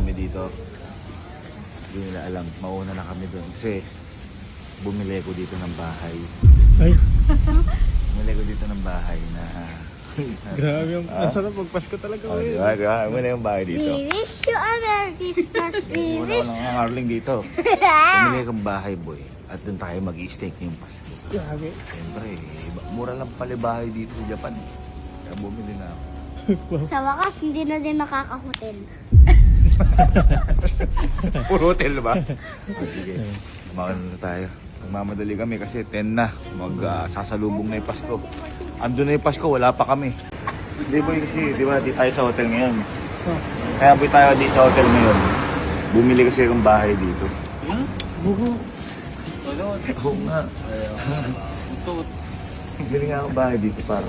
kami dito. Hindi nila alam, mauna na kami doon. Kasi bumili ko dito ng bahay. Ay, Bumili ko dito ng bahay na... grabe yung masarap magpasko talaga. Oh, diba? Bumili yung bahay dito. We wish you a Merry Christmas. We Muna ko wish. ng Arling dito. Bumili akong bahay, boy. At doon tayo mag-i-stake yung Pasko. Grabe. Siyempre, mura lang pala bahay dito sa Japan. Kaya bumili na ako. Sa wakas, hindi na din makakahotel. Puro hotel ba? Sige, kumakan na tayo. Magmamadali kami kasi 10 na. Sasalubong na yung Pasko. Ando na yung Pasko, wala pa kami. Hindi boy kasi, di ba, di tayo sa hotel ngayon. Kaya boy tayo di sa hotel ngayon. Bumili kasi ng bahay dito. Bugo. Oo nga. Bumili nga akong bahay dito para.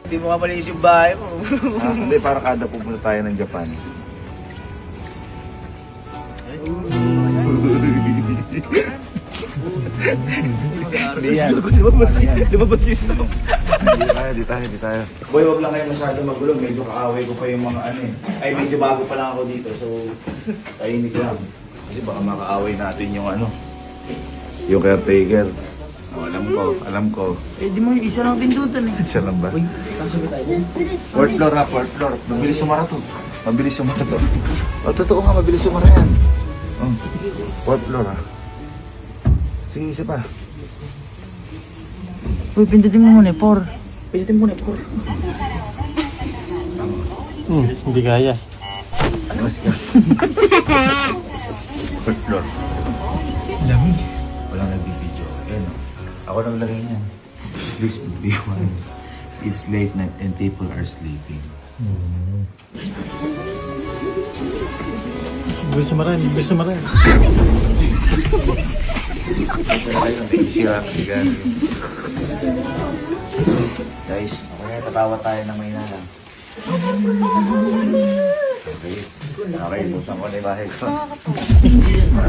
Hindi mo kamalis yung bahay mo. Hindi, para kada pupunta tayo ng Japan. Hindi yan. Lumabas yung stop. Di tayo. Boy, wag lang kayo masyado magulo. Medyo kaaway ko pa yung mga ano eh. Ay, medyo bago pa lang ako dito. So, tahimik lang. Kasi baka makaaway natin yung ano. Yung caretaker. Oh, alam ko. Eh, di mo yung isa lang pindutan eh. Isa lang ba? Uy, sasabi tayo. Fourth floor ha, fourth floor. Mabilis sumara to. Mabilis sumara to. O, totoo nga, mabilis sumara yan. Oh, fourth floor ha. Sige, isa pa. Uy, pindutin mo muna eh, 4. Pindutin mo muna eh, 4. Hindi kaya. Mas ka. Fourth floor. Lamig. Walang nagbibideo. Ayan o. Ako naglagay niyan. Please be one. It's late night and people are sleeping. Bilis sumaran, bilis sumaran. Guys, okay, tatawa tayo ng may nalang. Okay. Okay, busan ko na yung bahay ko.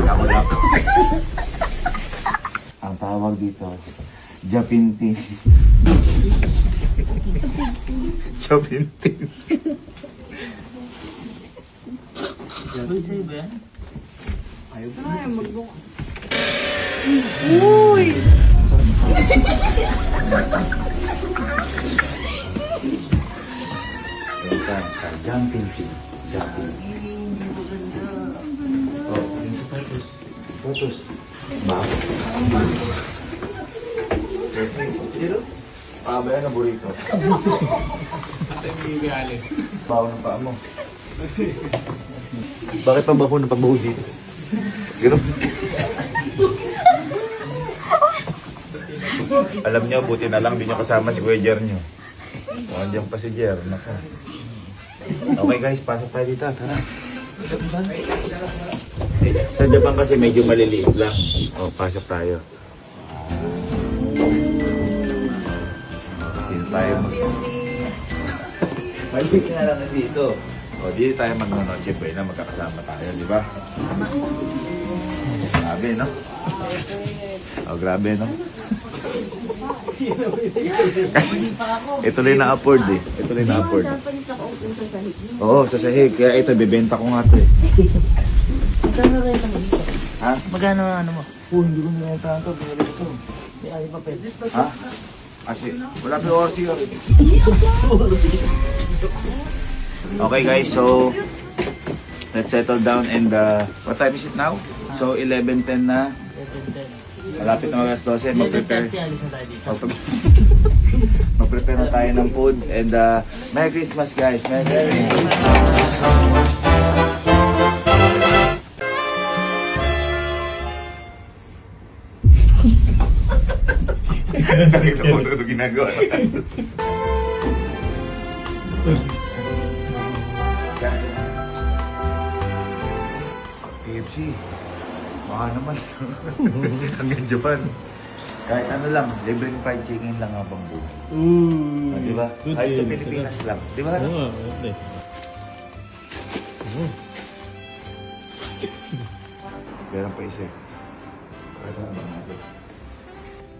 Ako lang. Ang tawag dito, Japintin. Japintin. Uy, sa'yo ba yan? Ayan ka, sa Japintin. Japintin. Oh, yung sapatos. Sapatos. Bakit? Kasi, dito? Ba yan ang burrito? Baho ng paa mo. Bakit pa baho ng pagbaho dito? Gano'n? Alam niyo, buti na lang, di niyo kasama si Kuya Jer niyo. O, andiyan pa si Jer. Naka. Okay guys, pasok tayo dito. Tara. Sa Japan kasi medyo maliliit lang. O, pasok tayo. Dito tayo maliit nga lang kasi ito. O, dito tayo mag-noche buena, magkakasama tayo, di ba? Grabe, no? O, grabe, no? Kasi, ito lang na-afford eh. Ito lang na-afford. Oo, sa sahig. Kaya ito, bibenta ko nga ito eh. Magkano rin ito mo dito? Ha? Magkano ano mo? Hindi ko nilita ito. Binili ko ito. May ayaw pa pwede. Ha? Kasi, wala pa yung orsi yun. Okay guys, so let's settle down and what time is it now? So 11:10 na. Malapit na mag-alas 12. Mag-prepare. 11:30, alis na tayo dito. Mag-prepare na tayo ng food and Merry Christmas guys. Merry Christmas. Sakit na mo ito ginagawa. KFC. Baka naman. Hanggang Japan. Kahit ano lang, libreng fried chicken lang habang buhay. Di ba? Good Kahit sa deal. Pilipinas lang. Di ba? Oo, okay. Meron pa isa.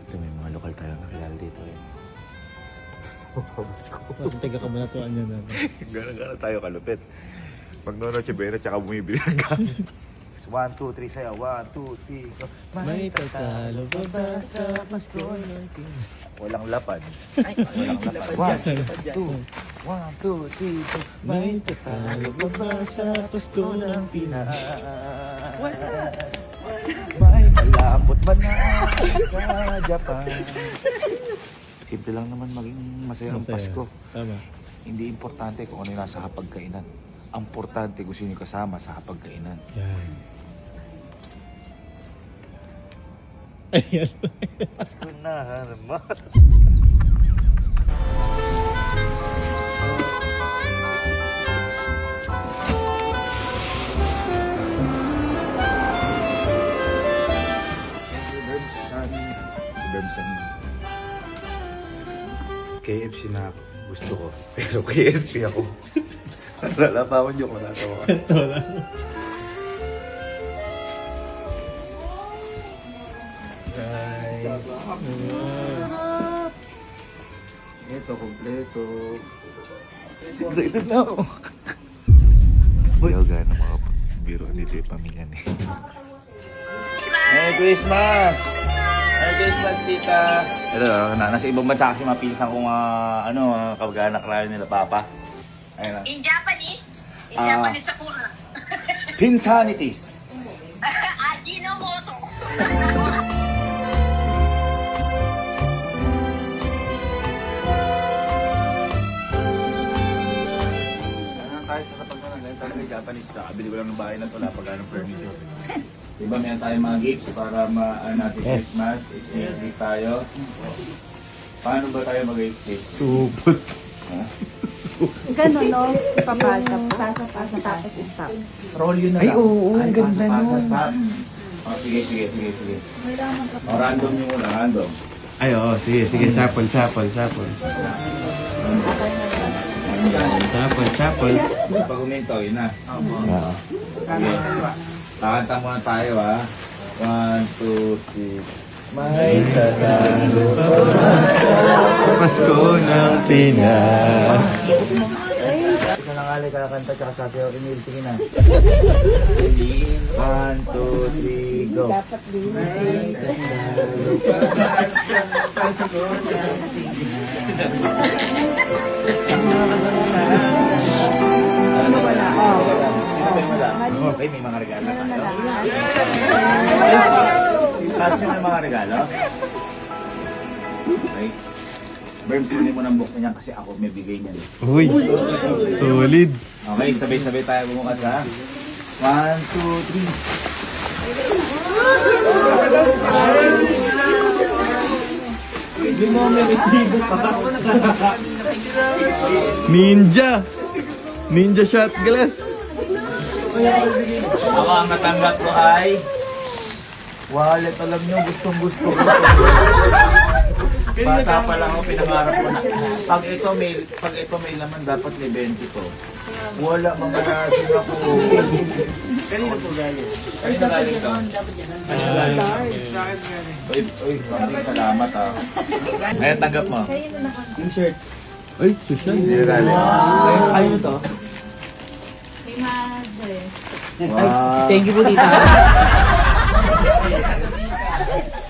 Ito may mga lokal tayo nakilala dito eh. Pabas ko. Taga kabanatuan niya na. Gano'n tayo kalupit. Pag Noche Buena, tsaka bumibili ng gamit. 1, 2, 3, sayo. 1, 2, 3, go. May tatalo ba ba sa Pasko ng Walang lapad. Walang lapad. 1, 2, 3, go. May tatalo ba ba sa Pasko ng Pinas? May malapot ba na sa Japan? Simple lang naman maging masaya ang Pasko. Tama. Hindi importante kung ano yung nasa hapagkainan. Ang importante kung sino yung kasama sa hapagkainan. Yan. Ayan. Pasko na naman. Bermsan. KFC na ako. Gusto ko. Pero KSP ako. Wala pa akong joke. Natatawa ka. Wala. Guys. Ito, kompleto. Excited na ako. Yoga ng mga biro dito yung pamilya ni. Merry Christmas! Merry Christmas, tita! Ito, nasa ibang bansa kasi mapinsan kong kamag-anak na nila, Papa. Ayun na. In Japanese? In Ah. Japanese Sakura. Pinsanities! Ajinomoto. Tayo sa kapag ngayon talaga Japanese ka. Kabili ko lang ng bahay na ito, napag ng furniture. Diba meron tayong mga gifts para natin Christmas. I-share tayo. Paano ba tayo mag-gift? Supot. Ganun, no? Papasa, pasa, tapos stop. Roll yun na Ay, lang. oo, Ay, ganda pasa, nun. stop. Sige. Random nyo muna, random. Ay, oo. Sige. Shuffle. Shuffle. Pag uminto, yun na. Sige. Kakanta muna tayo, ha. 1, 2, 3. May tatalo ba Pasko ng Pinas. Isa na nga lang kakanta tsaka sabi ako, Emil, sige na. 1, 2, 3, go. Okay, may mga regalo tayo. Kasi may mga regalo. Okay. Berms, hindi mo nang buksan niyan kasi ako may bigay niyan. Uy. Solid. Okay, sabay-sabay tayo bumukas ha. 1, 2, 3. Ninja shot glass. Ako ang natanggap ko ay wallet. Alam nyo, gustong-gusto ko. Bata pa lang ako, pinangarap ko na. Pag ito may laman, dapat may 20 to. Wala, mamalasin ako. Kanino po galing? Kanina galing to. Uy, maraming salamat ha. Ayan, tanggap mo. T-shirt. Ay, social. Hindi na galing. Ayun to. May mother. Wow. Thank you po, tita.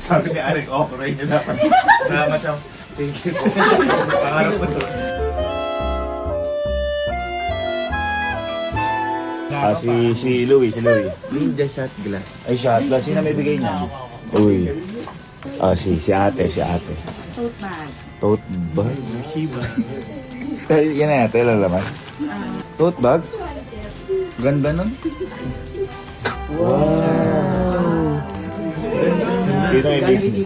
Sabi ni Arik, okray niya dapat. Salamat siyang, thank you po. Pangarap ko to. Si Louie. Ninja shot glass. Ay, shot glass. Sino may bigay niya? Uy. Si ate. Tote bag. Tote bag? Yan na yata, ilang laman? Tote bag? Ganda nun. Wow. Sino may bigay?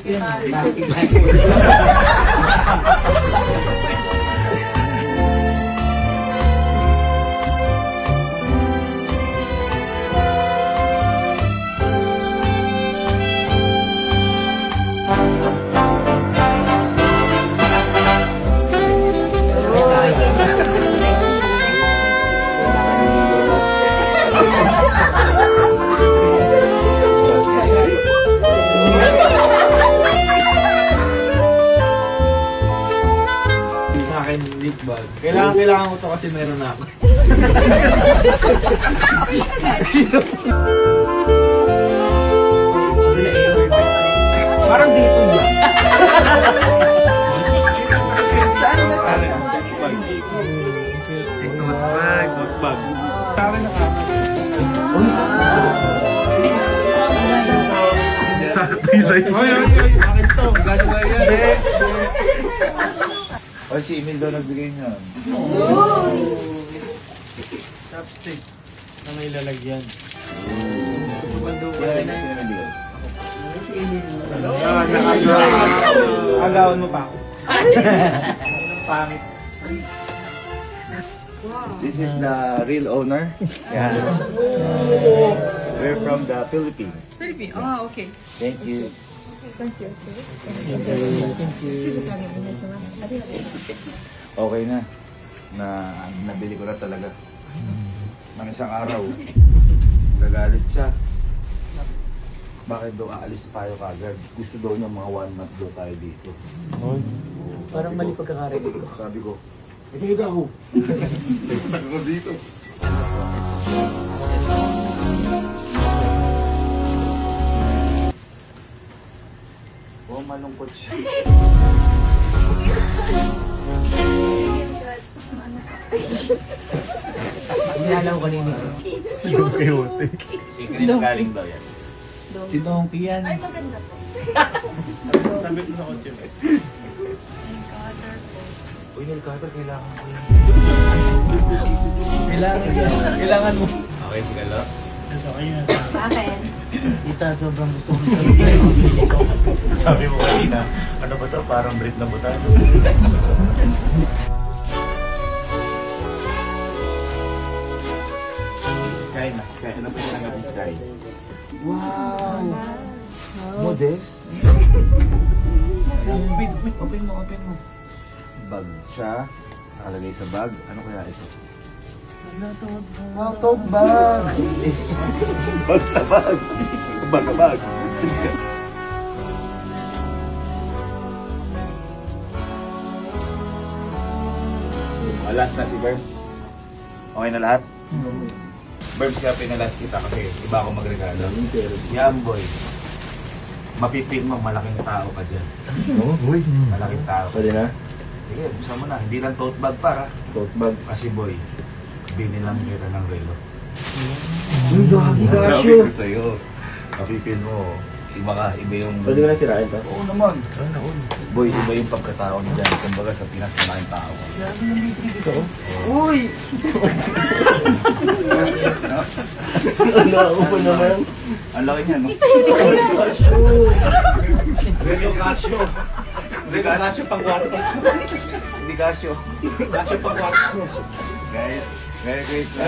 Sa akin, lip bag. Kailangan ko to kasi meron na ako. Parang dito yan. Sakto yung size. Oy, si Emil daw nagbigay niya. Chopstick. Na may lalagyan. Sino nagbigay? Agawan mo pa ako. Pangit. This is the real owner. Yeah. We're from the Philippines. Philippine. Oh, okay. Thank you. Okay na. Nabili ko na talaga. Nang isang araw. Nagalit siya. Bakit daw aalis tayo kagad? Gusto daw niya mga 1 month daw tayo dito. Parang mali pagkakarinig ko. Sabi ko, hindi ako. Tago ko dito. Oh, malungkot siya. Hindi alam ko kanina. Secret galing daw yan. Sinong piyan? Ay, maganda po. Sabi ko sa kotse. Uy, nail cutter, kailangan ko yun. Kailangan mo. Okay, sige lang. Bakit? Tita, sobrang gusto ko. Sabi mo kanina, ano ba to? Parang Brit na butas. Sky na, Sky. Ano pa yung tanggap ni Sky? Wow! Modest? Open mo, open mo. Bag siya. Nakalagay sa bag. Ano kaya ito? Wow, tote bag! Bag sa bag! Bag sa bag! Alas na si Berms. Okay na lahat? Berms, kaya pinalas kita kasi iba ako magregalo. Yan, boy. Mapipil mo, malaking tao ka dyan. Uy. Malaking tao. Pwede na? Sige, buksan mo na. Hindi lang tote bag para. Tote bags. Kasi boy, binilang kita ng relo. Uy, gagi Sabi ko sa'yo, mapipil mo. Iba ka, iba yung... Pwede ka na sirain pa? Oo naman. Boy, iba yung pagkatao niya dyan. Kumbaga sa Pinas, malaking tao. Uy! Ano ako pa naman? Ang laki niya, no? Relo Casio. Relo Casio pang kwarto. Hindi Casio. Casio pang kwarto. Guys, Merry Christmas!